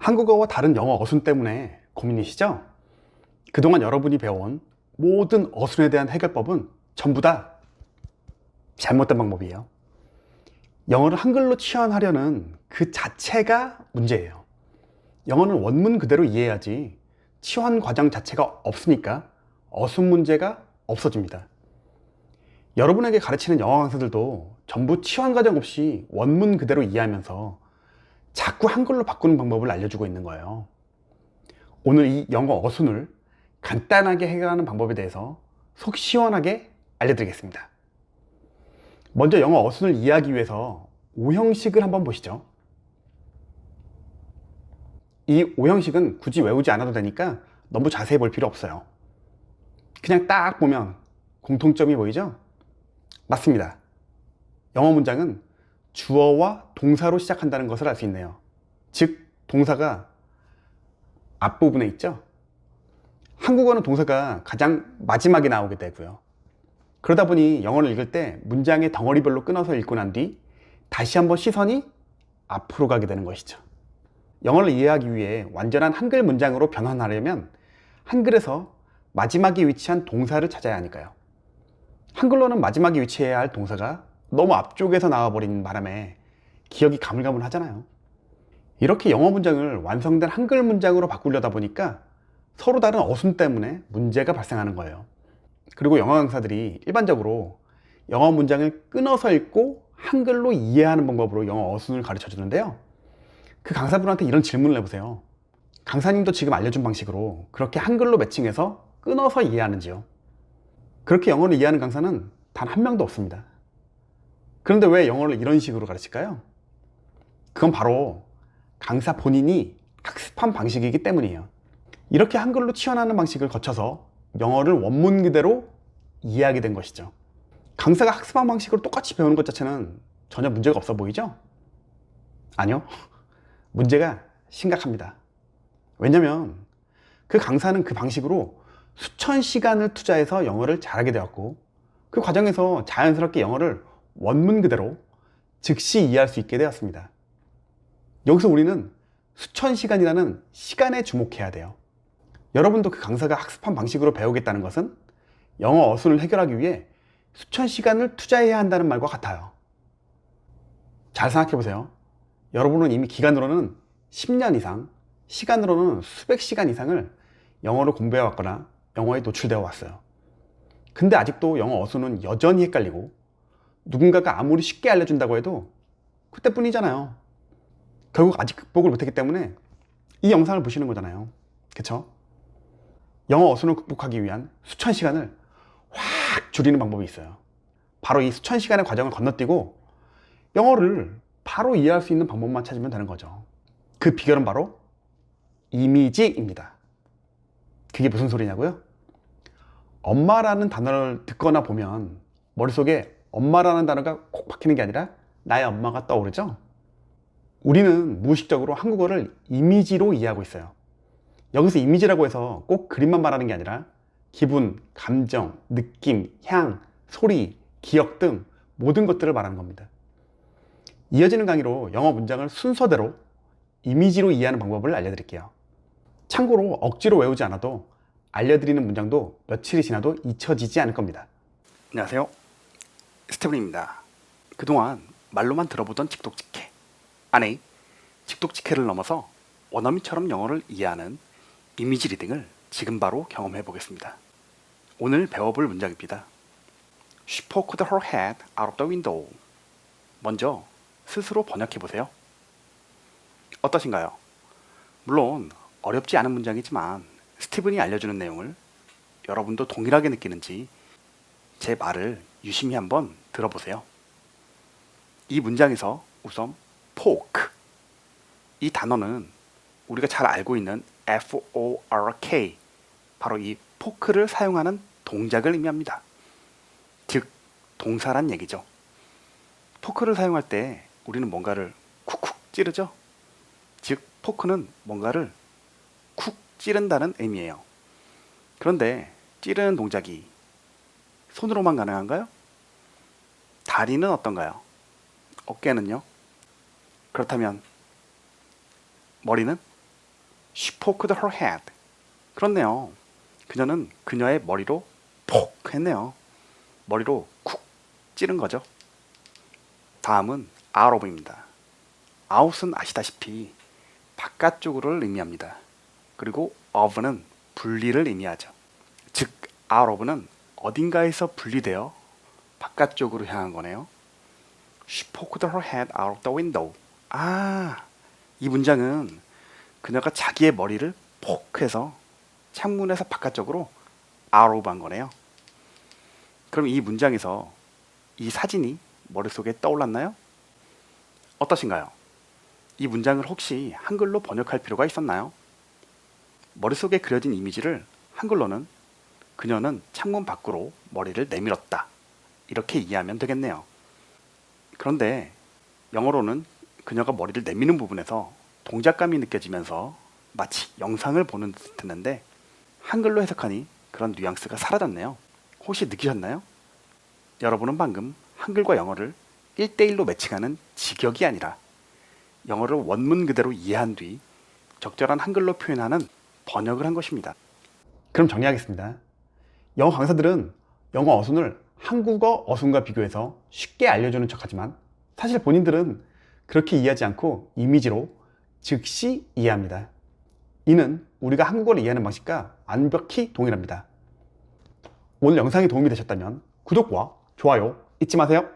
한국어와 다른 영어 어순 때문에 고민이시죠? 그동안 여러분이 배워온 모든 어순에 대한 해결법은 전부 다 잘못된 방법이에요. 영어를 한글로 치환하려는 그 자체가 문제예요. 영어는 원문 그대로 이해해야지 치환 과정 자체가 없으니까 어순 문제가 없어집니다. 여러분에게 가르치는 영어 강사들도 전부 치환 과정 없이 원문 그대로 이해하면서 자꾸 한글로 바꾸는 방법을 알려주고 있는 거예요. 오늘 이 영어 어순을 간단하게 해결하는 방법에 대해서 속 시원하게 알려드리겠습니다. 먼저 영어 어순을 이해하기 위해서 5형식을 한번 보시죠. 이 5형식은 굳이 외우지 않아도 되니까 너무 자세히 볼 필요 없어요. 그냥 딱 보면 공통점이 보이죠? 맞습니다. 영어 문장은 주어와 동사로 시작한다는 것을 알 수 있네요. 즉, 동사가 앞부분에 있죠? 한국어는 동사가 가장 마지막에 나오게 되고요. 그러다 보니 영어를 읽을 때 문장의 덩어리별로 끊어서 읽고 난 뒤 다시 한번 시선이 앞으로 가게 되는 것이죠. 영어를 이해하기 위해 완전한 한글 문장으로 변환하려면 한글에서 마지막에 위치한 동사를 찾아야 하니까요. 한글로는 마지막에 위치해야 할 동사가 너무 앞쪽에서 나와버린 바람에 기억이 가물가물하잖아요. 이렇게 영어 문장을 완성된 한글 문장으로 바꾸려다 보니까 서로 다른 어순 때문에 문제가 발생하는 거예요. 그리고 영어 강사들이 일반적으로 영어 문장을 끊어서 읽고 한글로 이해하는 방법으로 영어 어순을 가르쳐 주는데요. 그 강사분한테 이런 질문을 해보세요. 강사님도 지금 알려준 방식으로 그렇게 한글로 매칭해서 끊어서 이해하는지요? 그렇게 영어를 이해하는 강사는 단 한 명도 없습니다. 그런데 왜 영어를 이런 식으로 가르칠까요? 그건 바로 강사 본인이 학습한 방식이기 때문이에요. 이렇게 한글로 치환하는 방식을 거쳐서 영어를 원문 그대로 이해하게 된 것이죠. 강사가 학습한 방식으로 똑같이 배우는 것 자체는 전혀 문제가 없어 보이죠? 아니요. 문제가 심각합니다. 왜냐면 그 강사는 그 방식으로 수천 시간을 투자해서 영어를 잘하게 되었고 그 과정에서 자연스럽게 영어를 원문 그대로 즉시 이해할 수 있게 되었습니다. 여기서 우리는 수천 시간이라는 시간에 주목해야 돼요. 여러분도 그 강사가 학습한 방식으로 배우겠다는 것은 영어 어순을 해결하기 위해 수천 시간을 투자해야 한다는 말과 같아요. 잘 생각해 보세요. 여러분은 이미 기간으로는 10년 이상, 시간으로는 수백 시간 이상을 영어를 공부해 왔거나 영어에 노출되어 왔어요. 근데 아직도 영어 어순은 여전히 헷갈리고 누군가가 아무리 쉽게 알려준다고 해도 그때뿐이잖아요. 결국 아직 극복을 못했기 때문에 이 영상을 보시는 거잖아요. 그쵸? 영어 어순을 극복하기 위한 수천 시간을 확 줄이는 방법이 있어요. 바로 이 수천 시간의 과정을 건너뛰고 영어를 바로 이해할 수 있는 방법만 찾으면 되는 거죠. 그 비결은 바로 이미지입니다. 그게 무슨 소리냐고요? 엄마라는 단어를 듣거나 보면 머릿속에 엄마라는 단어가 콕 박히는 게 아니라 나의 엄마가 떠오르죠? 우리는 무의식적으로 한국어를 이미지로 이해하고 있어요. 여기서 이미지라고 해서 꼭 그림만 말하는 게 아니라 기분, 감정, 느낌, 향, 소리, 기억 등 모든 것들을 말하는 겁니다. 이어지는 강의로 영어 문장을 순서대로 이미지로 이해하는 방법을 알려드릴게요. 참고로 억지로 외우지 않아도 알려드리는 문장도 며칠이 지나도 잊혀지지 않을 겁니다. 안녕하세요, 스테븐입니다. 그동안 말로만 들어보던 직독직해, 아니 직독직해를 넘어서 원어민처럼 영어를 이해하는 이미지 리딩을 지금 바로 경험해 보겠습니다. 오늘 배워볼 문장입니다. She poked her head out of the window. 먼저 스스로 번역해 보세요. 어떠신가요? 물론 어렵지 않은 문장이지만 스티븐이 알려주는 내용을 여러분도 동일하게 느끼는지 제 말을 유심히 한번 들어보세요. 이 문장에서 우선 poke, 이 단어는 우리가 잘 알고 있는 F-O-R-K, 바로 이 포크를 사용하는 동작을 의미합니다. 즉, 동사란 얘기죠. 포크를 사용할 때 우리는 뭔가를 쿡쿡 찌르죠. 즉, 포크는 뭔가를 쿡 찌른다는 의미예요. 그런데 찌르는 동작이 손으로만 가능한가요? 다리는 어떤가요? 어깨는요? 그렇다면 머리는? She poked her head. 그렇네요. 그녀는 그녀의 머리로 폭 했네요. 머리로 쿡 찌른 거죠. 다음은 out of입니다. out은 아시다시피 바깥쪽으로를 의미합니다. 그리고 of는 분리를 의미하죠. 즉 out of는 어딘가에서 분리되어 바깥쪽으로 향한 거네요. She poked her head out of the window. 이 문장은 그녀가 자기의 머리를 폭 해서 창문에서 바깥쪽으로 out of 한 거네요. 그럼 이 문장에서 이 사진이 머릿속에 떠올랐나요? 어떠신가요? 이 문장을 혹시 한글로 번역할 필요가 있었나요? 머릿속에 그려진 이미지를 한글로는 그녀는 창문 밖으로 머리를 내밀었다. 이렇게 이해하면 되겠네요. 그런데 영어로는 그녀가 머리를 내미는 부분에서 동작감이 느껴지면서 마치 영상을 보는 듯 했는데 한글로 해석하니 그런 뉘앙스가 사라졌네요. 혹시 느끼셨나요? 여러분은 방금 한글과 영어를 1대1로 매칭하는 직역이 아니라 영어를 원문 그대로 이해한 뒤 적절한 한글로 표현하는 번역을 한 것입니다. 그럼 정리하겠습니다. 영어 강사들은 영어 어순을 한국어 어순과 비교해서 쉽게 알려주는 척하지만 사실 본인들은 그렇게 이해하지 않고 이미지로 즉시 이해합니다. 이는 우리가 한국어를 이해하는 방식과 완벽히 동일합니다. 오늘 영상이 도움이 되셨다면 구독과 좋아요 잊지 마세요.